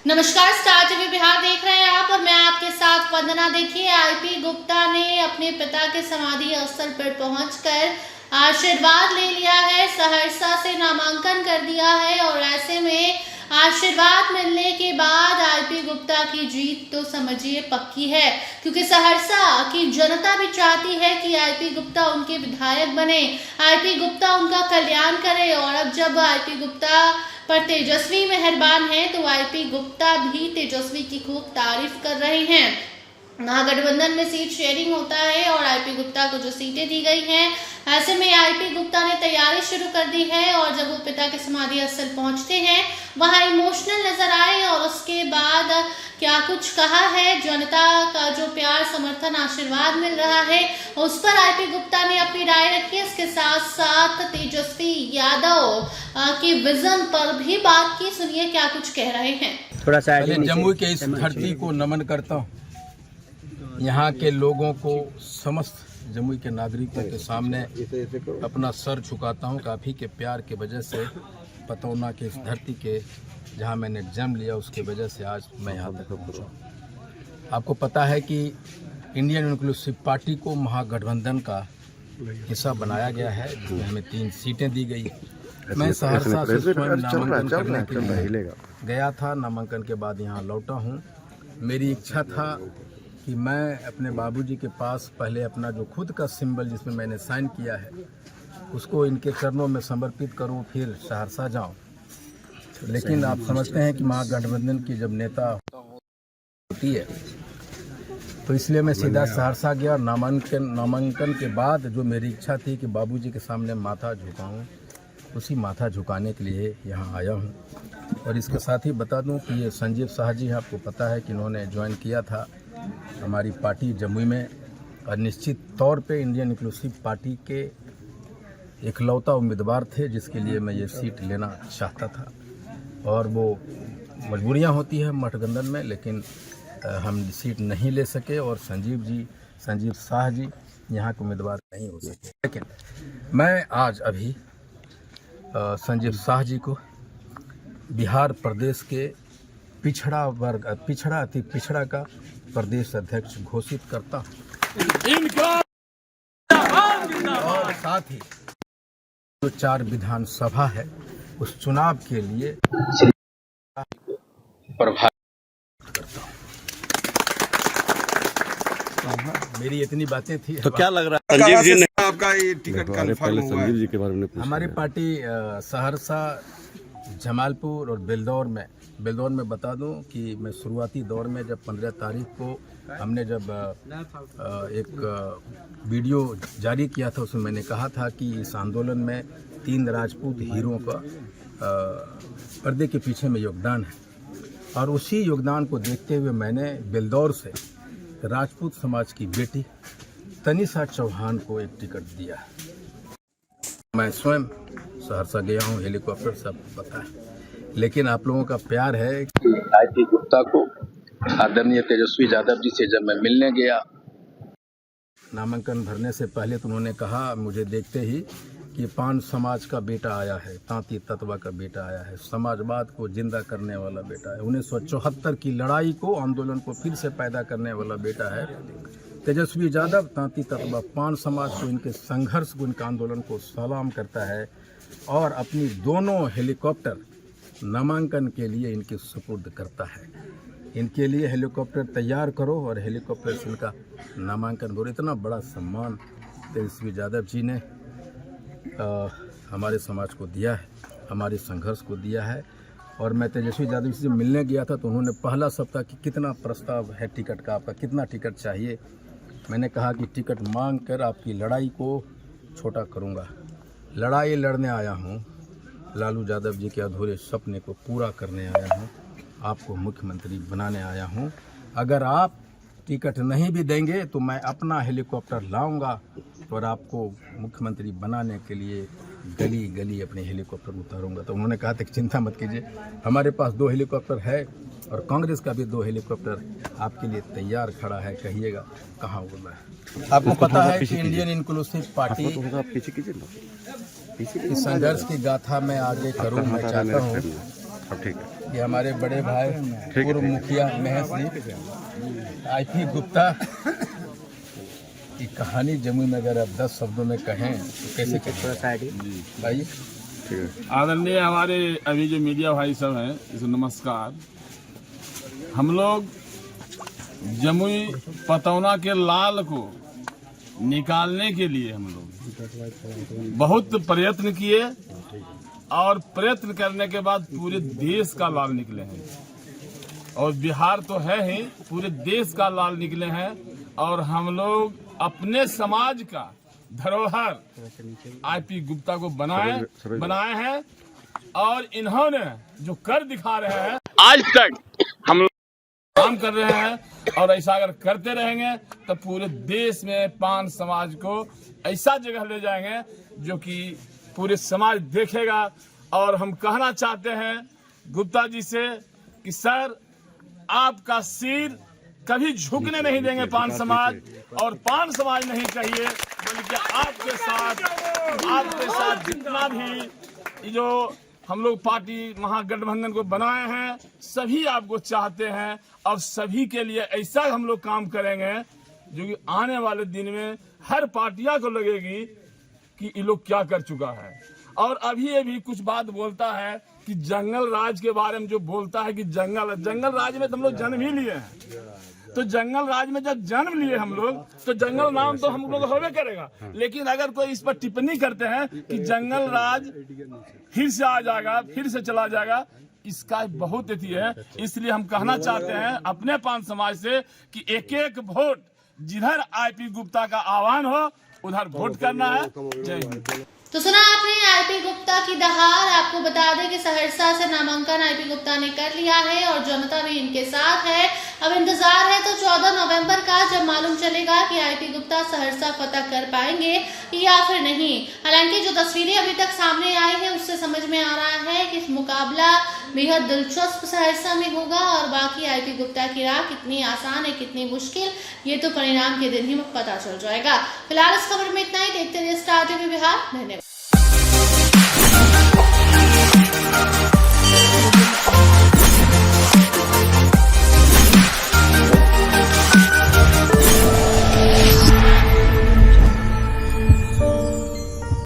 नमस्कार, star TV Bihar देख रहे हैं आप और मैं आपके साथ वंदना। देखिए, आईपी गुप्ता ने अपने पिता के समाधि स्थल पर पहुंचकर आशीर्वाद ले लिया है। सहरसा से नामांकन कर दिया है और ऐसे में आशीर्वाद मिलने के बाद आईपी गुप्ता की जीत तो समझिए पक्की है, क्योंकि सहरसा की जनता भी चाहती है कि आईपी गुप्ता उनके विधायक बने, आईपी गुप्ता उनका कल्याण करे। और अब जब आईपी गुप्ता पर तेजस्वी मेहरबान है तो आईपी गुप्ता भी तेजस्वी की खूब तारीफ कर रहे हैं। महागठबंधन में सीट शेयरिंग होता है और आईपी गुप्ता को जो सीटें दी गई हैं, ऐसे में आईपी गुप्ता ने तैयारी शुरू कर दी है। और जब वो पिता के समाधि स्थल पहुंचते हैं, वहां इमोशनल नजर आए और उसके बाद क्या कुछ कहा है, जनता का जो प्यार, समर्थन, आशीर्वाद मिल रहा है, उस पर आईपी गुप्ता ने अपनी राय रखी। इसके साथ साथ तेजस्वी यादव के विजन पर भी बात की। सुनिए क्या कुछ कह रहे हैं। थोड़ा सा जमुई के इस धरती को नमन करता हूँ। यहाँ के लोगों को, समस्त जमुई के नागरिकों के सामने अपना सर झुकाता हूँ। काफ़ी के प्यार के वजह से, पतौना के इस धरती के जहाँ मैंने जन्म लिया, उसके वजह से आज मैं यहाँ तक पहुँचा। आपको पता है कि इंडियन इंक्लूसिव पार्टी को महागठबंधन का हिस्सा बनाया गया है, जिसमें हमें 3 सीटें दी गई। मैं सहरसा से स्वयं नामांकन करने के लिए गया था। नामांकन के बाद यहाँ लौटा हूँ। मेरी इच्छा था कि मैं अपने बाबूजी के पास पहले अपना जो खुद का सिंबल जिसमें मैंने साइन किया है, उसको इनके चरणों में समर्पित करूं, फिर सहरसा जाऊं। लेकिन आप समझते हैं कि महागठबंधन की जब नेता होती है तो इसलिए मैं सीधा सहरसा गया। नामांकन के बाद जो मेरी इच्छा थी कि बाबूजी के सामने माथा झुकाऊं, उसी माथा झुकाने के लिए यहाँ आया हूँ। और इसके साथ ही बता दूं कि ये संजीव शाह जी, आपको पता है कि इन्होंने ज्वाइन किया था हमारी पार्टी जमुई में, और निश्चित तौर पे इंडियन इंक्लूसिव पार्टी के इकलौता उम्मीदवार थे जिसके लिए मैं ये सीट लेना चाहता था। और वो मजबूरियां होती है गठबंधन में, लेकिन हम सीट नहीं ले सके और संजीव शाह जी यहाँ के उम्मीदवार नहीं हो सके। लेकिन मैं आज अभी संजीव शाह जी को बिहार प्रदेश के पिछड़ा अति पिछड़ा का प्रदेश अध्यक्ष घोषित करता हूँ। और साथ ही जो 4 विधानसभा है, उस चुनाव के लिए प्रभावित करता हूँ। मेरी इतनी बातें थी। तो क्या लग रहा है संजीव जी ने आपका ये टिकट कंफर्म हुआ है? संजीव जी के बारे में हमारी पार्टी सहरसा, जमालपुर और बेलदौर में बता दूं कि मैं शुरुआती दौर में जब 15 तारीख को हमने जब एक वीडियो जारी किया था, उसमें मैंने कहा था कि इस आंदोलन में 3 राजपूत हीरों का पर्दे के पीछे में योगदान है। और उसी योगदान को देखते हुए मैंने बेलदौर से राजपूत समाज की बेटी तनिषा चौहान को एक टिकट दिया है। मैं स्वयं सहरसा गया हूँ हेलीकॉप्टर से, आपको पता है। लेकिन आप लोगों का प्यार है कि आईपी गुप्ता को आदरणीय तेजस्वी यादव जी से जब मैं मिलने गया, नामांकन भरने से पहले तो उन्होंने कहा मुझे देखते ही कि पान समाज का बेटा आया है, तांती तत्वा का बेटा आया है, समाजवाद को जिंदा करने वाला बेटा है, 1974 की लड़ाई को, आंदोलन को फिर से पैदा करने वाला बेटा है तेजस्वी यादव। तांती तत्वा पान समाज को, इनके संघर्ष को, इनके आंदोलन को सलाम करता है और अपनी दोनों हेलीकॉप्टर नामांकन के लिए इनके सुपुर्द करता है। इनके लिए हेलीकॉप्टर तैयार करो और हेलीकॉप्टर से इनका नामांकन करो। इतना बड़ा सम्मान तेजस्वी यादव जी ने हमारे समाज को दिया है, हमारे संघर्ष को दिया है। और मैं तेजस्वी यादव जी से मिलने गया था तो उन्होंने पहला सप्ताह कि कितना प्रस्ताव है टिकट का, आपका कितना टिकट चाहिए। मैंने कहा कि टिकट मांग कर आपकी लड़ाई को छोटा करूंगा। लड़ाई लड़ने आया हूं, लालू यादव जी के अधूरे सपने को पूरा करने आया हूं। आपको मुख्यमंत्री बनाने आया हूं। अगर आप टिकट नहीं भी देंगे तो मैं अपना हेलीकॉप्टर लाऊंगा और आपको मुख्यमंत्री बनाने के लिए गली गली अपने हेलीकॉप्टर उतारूंगा। तो उन्होंने कहा था कि चिंता मत कीजिए, हमारे पास 2 हेलीकॉप्टर है और कांग्रेस का भी 2 हेलीकॉप्टर आपके लिए तैयार खड़ा है, कहिएगा कहाँ उड़ना है। आपको पता है कि इंडियन इंक्लूसिव पार्टी इस संघर्ष की गाथा में आगे करूँ। मैं चाहता हूँ कि हमारे बड़े भाई पूर्व मुखिया महेश जी IP गुप्ता की कहानी जमुई में अगर आप 10 शब्दों में कहें तो कैसे कहें भाई? आदरणीय हमारे अभी जो मीडिया भाई सब हैं, इसे नमस्कार। हम लोग जमुई पतौना के लाल को निकालने के लिए हम लोग बहुत प्रयत्न किए और प्रयत्न करने के बाद पूरे देश का लाल निकले हैं और बिहार तो है ही, पूरे देश का लाल निकले हैं। और हम लोग अपने समाज का धरोहर IP गुप्ता को बनाए हैं और इन्होंने जो कर दिखा रहे हैं आज तक हम लोग काम कर रहे हैं और ऐसा अगर करते रहेंगे तो पूरे देश में पान समाज को ऐसा जगह ले जाएंगे जो कि पूरे समाज देखेगा। और हम कहना चाहते हैं गुप्ता जी से कि सर, आपका सिर कभी झुकने नहीं देंगे पान समाज, और पान समाज नहीं चाहिए बल्कि आपके साथ जितना भी जो हम लोग पार्टी महागठबंधन को बनाए हैं सभी आपको चाहते हैं और सभी के लिए ऐसा हम लोग काम करेंगे जो कि आने वाले दिन में हर पार्टियां को लगेगी कि ये लोग क्या कर चुका है। और अभी ये भी कुछ बात बोलता है कि जंगल राज के बारे में, जो बोलता है कि जंगल राज में तो हम लोग जन्म ही लिए हैं। तो जंगल राज में जब जन्म लिए हम लोग तो जंगल नाम तो हम लोग होवे करेगा, लेकिन अगर कोई इस पर टिप्पणी करते हैं कि जंगल राज फिर से आ जाएगा, फिर से चला जाएगा, इसका बहुत अति है। इसलिए हम कहना चाहते हैं अपने पान समाज से कि एक एक वोट जिधर IP गुप्ता का आह्वान हो उधर वोट करना है। जय हिंद। तो सुना आपने IP गुप्ता की दहाड़। आपको बता दें कि सहरसा से नामांकन IP गुप्ता ने कर लिया है और जनता भी इनके साथ है। अब इंतजार है तो 14 नवंबर का, जब मालूम चलेगा कि IP गुप्ता सहरसा फतह कर पाएंगे या फिर नहीं। हालांकि जो तस्वीरें अभी तक सामने आई है उससे समझ में आ रहा है कि मुकाबला बेहद दिलचस्प सहरसा में होगा और बाकी IP गुप्ता की राह कितनी आसान है कितनी मुश्किल, ये तो परिणाम के दिन ही पता चल जाएगा। फिलहाल इस खबर में इतना ही। देखते रहिए स्टार TV बिहार। धन्यवाद।